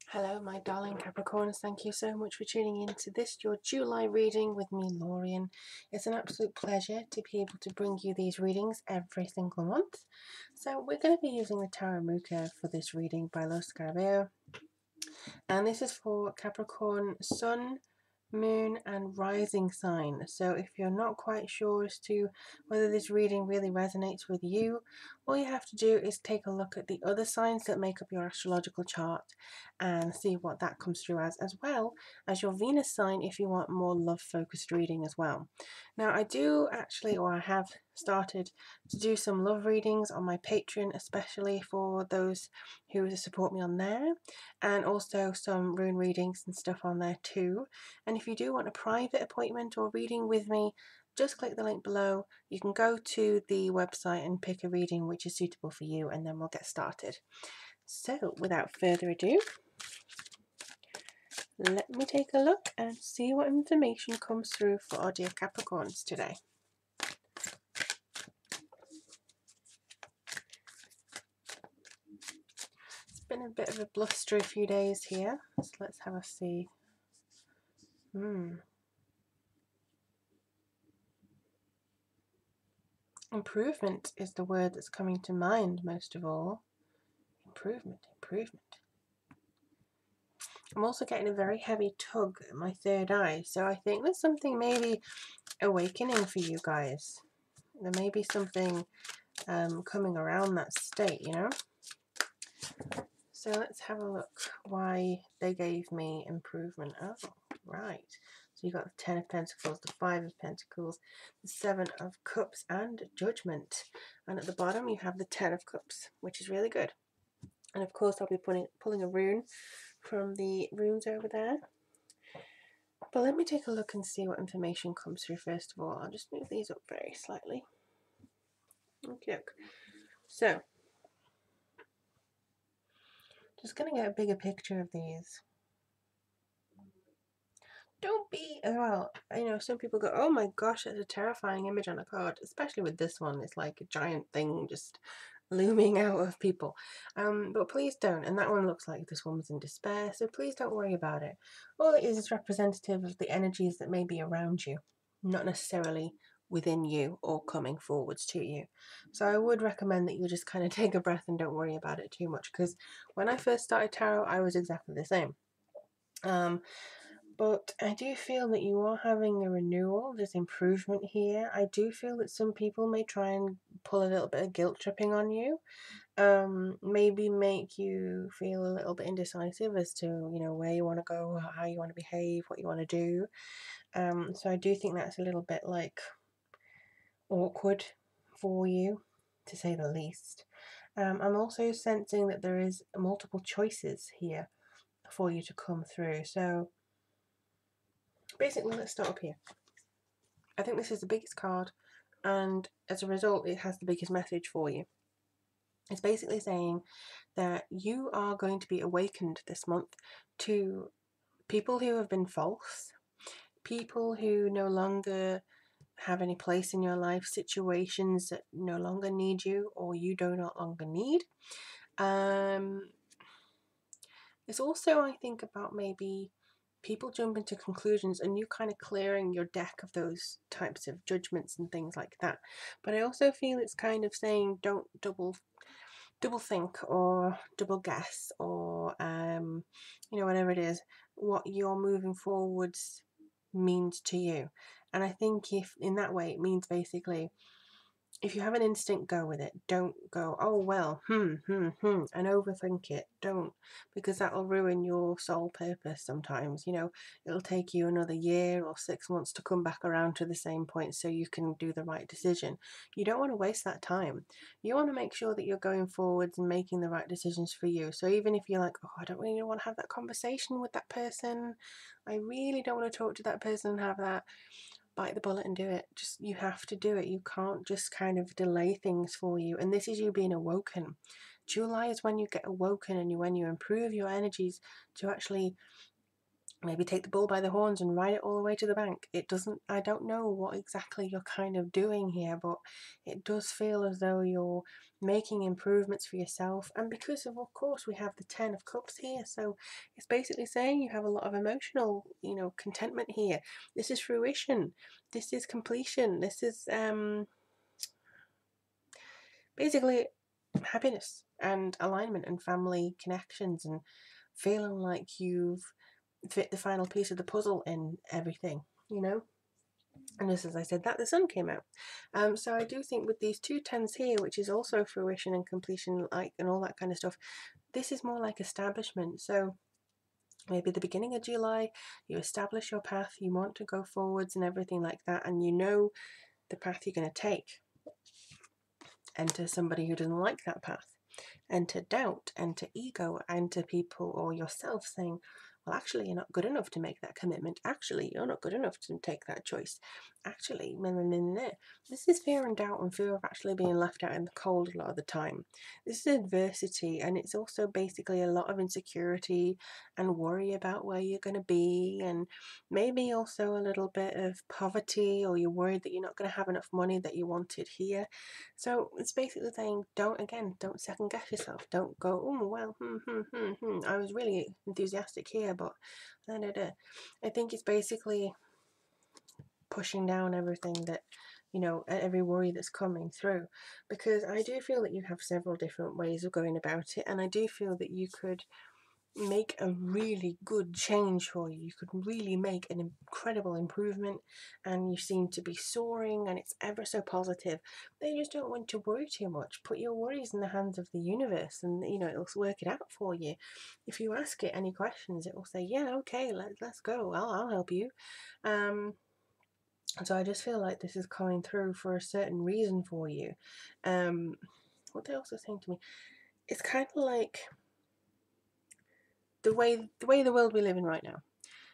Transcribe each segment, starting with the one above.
Hello, my darling Capricorns. Thank you so much for tuning in to this, your July reading with me, Lorien. It's an absolute pleasure to be able to bring you these readings every single month. So we're going to be using the Tarot Muka for this reading by Los Scarabeo. And this is for Capricorn Sun, Moon and Rising sign. So if you're not quite sure as to whether this reading really resonates with you, all you have to do is take a look at the other signs that make up your astrological chart and see what that comes through as well as your Venus sign if you want more love focused reading as well. Now I do actually, or I have started to do some love readings on my Patreon, especially for those who support me on there, and also some rune readings and stuff on there too. And if you do want a private appointment or reading with me, just click the link below. You can go to the website and pick a reading which is suitable for you, and then we'll get started. So without further ado, let me take a look and see what information comes through for our dear Capricorns today. It's been a bit of a blustery few days here, so let's have a see. Improvement is the word that's coming to mind most of all. Improvement, improvement. I'm also getting a very heavy tug at my third eye, so I think there's something maybe awakening for you guys. There may be something coming around that state, you know? So let's have a look why they gave me improvement. Oh, right. So you got the 10 of Pentacles, the 5 of Pentacles, the 7 of Cups, and Judgment. And at the bottom you have the 10 of Cups, which is really good. And of course I'll be pulling a rune from the runes over there. But let me take a look and see what information comes through first of all. I'll just move these up very slightly. Okay. So, just going to get a bigger picture of these. Don't be, well, you know, some people go, oh my gosh, that's a terrifying image on a card, especially with this one. It's like a giant thing just looming out of people. But please don't. And that one looks like this woman's in despair, so please don't worry about it. All it is representative of the energies that may be around you, not necessarily within you or coming forwards to you. So I would recommend that you just kind of take a breath and don't worry about it too much, because when I first started tarot, I was exactly the same. But I do feel that you are having a renewal. There's improvement here. I do feel that some people may try and pull a little bit of guilt tripping on you. Maybe make you feel a little bit indecisive as to, you know, where you want to go, how you want to behave, what you want to do. So I do think that's a little bit like awkward for you, to say the least. I'm also sensing that there is multiple choices here for you to come through. So basically, let's start up here. I think this is the biggest card, and as a result, it has the biggest message for you. It's basically saying that you are going to be awakened this month to people who have been false, people who no longer have any place in your life, situations that no longer need you or you do not longer need. It's also, I think, about maybe people jumping to conclusions and you kind of clearing your deck of those types of judgments and things like that. But I also feel it's kind of saying don't double think or double guess or you know, whatever it is, what you're moving forwards means to you. And I think if in that way it means basically, if you have an instinct, go with it. Don't go, oh well, and overthink it. Don't, because that will ruin your sole purpose sometimes. You know, it'll take you another year or 6 months to come back around to the same point so you can do the right decision. You don't want to waste that time. You want to make sure that you're going forwards and making the right decisions for you. So even if you're like, oh, I don't really want to have that conversation with that person, I really don't want to talk to that person and have that, bite the bullet and do it. Just, you have to do it. You can't just kind of delay things for you. And this is you being awoken. July is when you get awoken and when you improve your energies to actually maybe take the bull by the horns and ride it all the way to the bank. I don't know what exactly you're kind of doing here, but it does feel as though you're making improvements for yourself. And because of course, we have the 10 of Cups here. So it's basically saying you have a lot of emotional, contentment here. This is fruition. This is completion. This is, basically happiness and alignment and family connections and feeling like you've fit the final piece of the puzzle in everything, And just as I said that, the sun came out. So I do think with these two tens here, which is also fruition and completion, and all that kind of stuff, this is more like establishment. So maybe at the beginning of July, you establish your path, you want to go forwards and everything like that, and you know the path you're going to take. Enter somebody who doesn't like that path. Enter doubt, enter ego, enter people or yourself saying, well, actually, you're not good enough to make that commitment. Actually, you're not good enough to take that choice. Actually, this is fear and doubt and fear of actually being left out in the cold a lot of the time. This is adversity, and it's also basically a lot of insecurity and worry about where you're going to be, and maybe also a little bit of poverty, or you're worried that you're not going to have enough money that you wanted here. So it's basically saying, don't second guess yourself. Don't go, oh, well, I was really enthusiastic here, but da, da, da. I think it's basically pushing down everything that, every worry that's coming through. Because I do feel that you have several different ways of going about it, and I do feel that you could make a really good change for you. You could really make an incredible improvement, and you seem to be soaring, and it's ever so positive. They just don't want to worry too much. Put your worries in the hands of the universe, and it'll work it out for you. If you ask it any questions, it will say, yeah, okay, let's go, I'll help you. So I just feel like this is coming through for a certain reason for you. What they're also saying to me, it's kind of like the way the world we live in right now.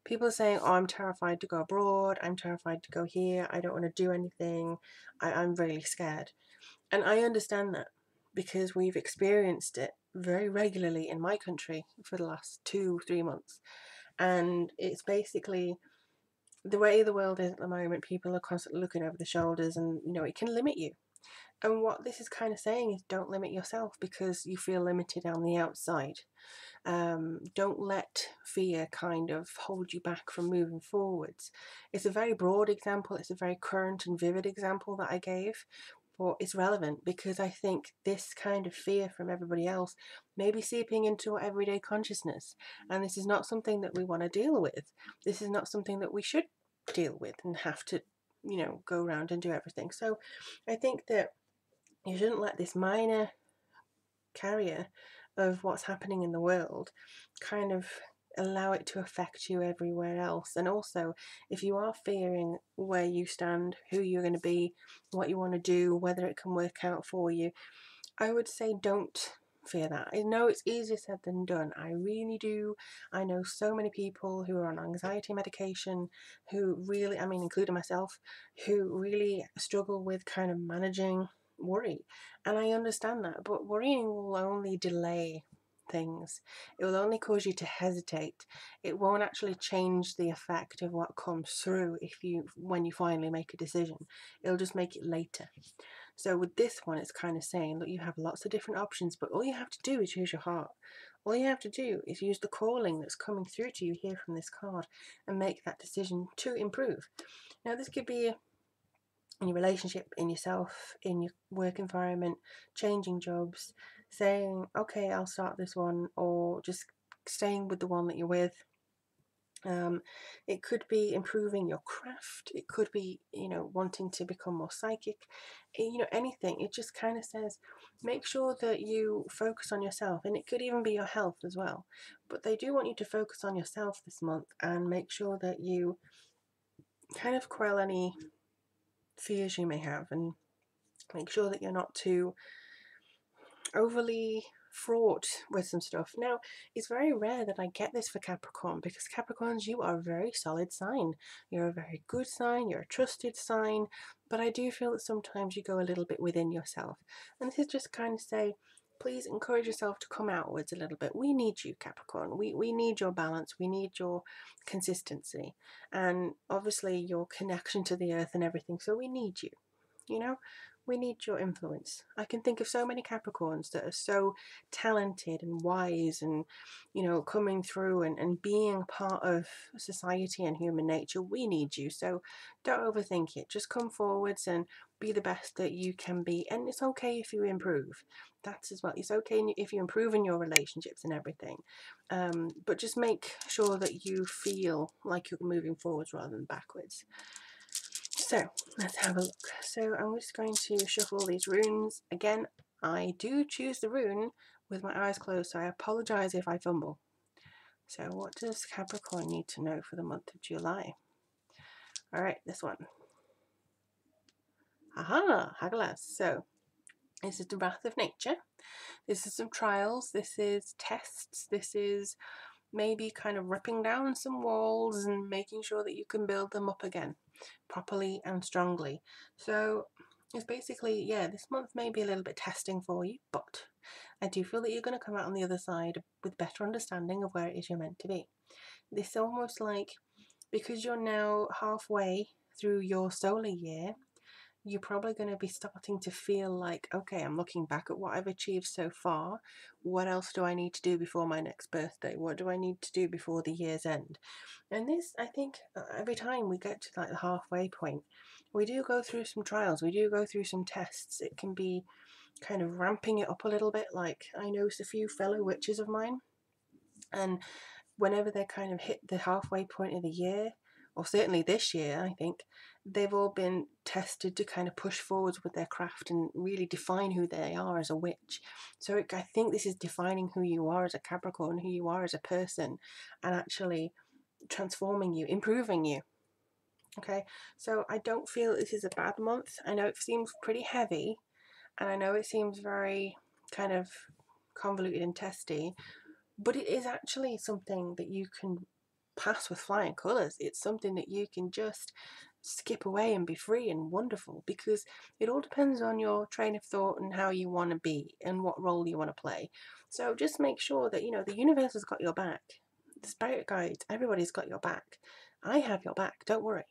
People are saying, oh, I'm terrified to go abroad, I'm terrified to go here, I don't want to do anything, I'm really scared. And I understand that, because we've experienced it very regularly in my country for the last 2-3 months. And it's basically the way the world is at the moment. People are constantly looking over the shoulders, and it can limit you. And what this is kind of saying is, don't limit yourself because you feel limited on the outside. Don't let fear kind of hold you back from moving forwards. It's a very broad example, it's a very current and vivid example that I gave, but it's relevant because I think this kind of fear from everybody else may be seeping into our everyday consciousness, and this is not something that we want to deal with. This is not something that we should deal with and have to, go around and do everything. So I think that you shouldn't let this minor carrier of what's happening in the world kind of allow it to affect you everywhere else. And also, if you are fearing where you stand, who you're going to be, what you want to do, whether it can work out for you, I would say don't fear that. I know it's easier said than done. I really do. I know so many people who are on anxiety medication who really, including myself, who really struggle with kind of managing worry. And I understand that, but worrying will only delay things. It will only cause you to hesitate. It won't actually change the effect of what comes through when you finally make a decision. It'll just make it later. So with this one, it's kind of saying, look, you have lots of different options, but all you have to do is use your heart. All you have to do is use the calling that's coming through to you here from this card and make that decision to improve. Now, this could be in your relationship, in yourself, in your work environment, changing jobs, saying, okay, I'll start this one, or just staying with the one that you're with. It could be improving your craft. It could be, wanting to become more psychic. Anything. It just kind of says, make sure that you focus on yourself, and it could even be your health as well. But they do want you to focus on yourself this month and make sure that you kind of quell any fears you may have, and make sure that you're not too overly fraught with some stuff. Now, it's very rare that I get this for Capricorn, because Capricorns, you are a very solid sign. You're a very good sign, you're a trusted sign, but I do feel that sometimes you go a little bit within yourself. And this is just kind of say, please encourage yourself to come outwards a little bit. We need you, Capricorn. We need your balance. We need your consistency. And obviously your connection to the earth and everything. So we need you. You know, we need your influence. I can think of so many Capricorns that are so talented and wise and, you know, coming through and being part of society and human nature. We need you. So don't overthink it. Just come forwards and be the best that you can be. And it's okay if you improve. That's as well. It's okay if you improve in your relationships and everything. But just make sure that you feel like you're moving forwards rather than backwards. So let's have a look. So I'm just going to shuffle these runes. Again, I do choose the rune with my eyes closed, so I apologise if I fumble. So what does Capricorn need to know for the month of July? Alright, this one. Aha, Hagelas. So this is the wrath of nature. This is some trials. This is tests. This is maybe kind of ripping down some walls and making sure that you can build them up again properly and strongly. So it's basically, yeah, this month may be a little bit testing for you, but I do feel that you're going to come out on the other side with better understanding of where it is you're meant to be. This almost like, because you're now halfway through your solar year, you're probably going to be starting to feel like, okay, I'm looking back at what I've achieved so far. What else do I need to do before my next birthday? What do I need to do before the year's end? And this, I think, every time we get to like the halfway point, we do go through some trials. We do go through some tests. It can be kind of ramping it up a little bit. Like I know a few fellow witches of mine, and whenever they kind of hit the halfway point of the year, or certainly this year, I think, they've all been tested to kind of push forwards with their craft and really define who they are as a witch. So I think this is defining who you are as a Capricorn, who you are as a person, and actually transforming you, improving you. Okay, so I don't feel this is a bad month. I know it seems pretty heavy, and I know it seems very kind of convoluted and testy, but it is actually something that you can pass with flying colours. It's something that you can just skip away and be free and wonderful, because it all depends on your train of thought and how you want to be and what role you want to play. So just make sure that, you know, the universe has got your back. The spirit guides, everybody's got your back. I have your back, don't worry.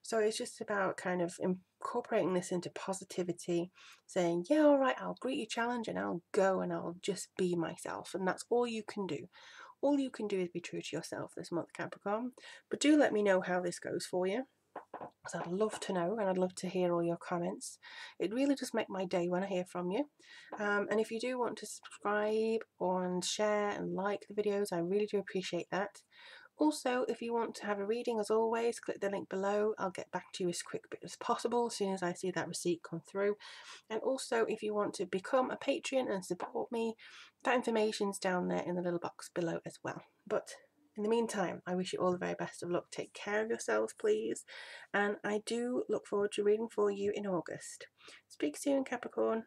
So it's just about kind of incorporating this into positivity, saying, yeah, all right, I'll greet your challenge and I'll go and I'll just be myself. And that's all you can do. All you can do is be true to yourself this month, Capricorn. But do let me know how this goes for you, because I'd love to know and I'd love to hear all your comments. It really does make my day when I hear from you. And if you do want to subscribe and share and like the videos, I really do appreciate that. Also, if you want to have a reading, as always, click the link below. I'll get back to you as quick as possible as soon as I see that receipt come through. And also, if you want to become a Patreon and support me, that information's down there in the little box below as well. But in the meantime, I wish you all the very best of luck. Take care of yourselves, please. And I do look forward to reading for you in August. Speak soon, Capricorn.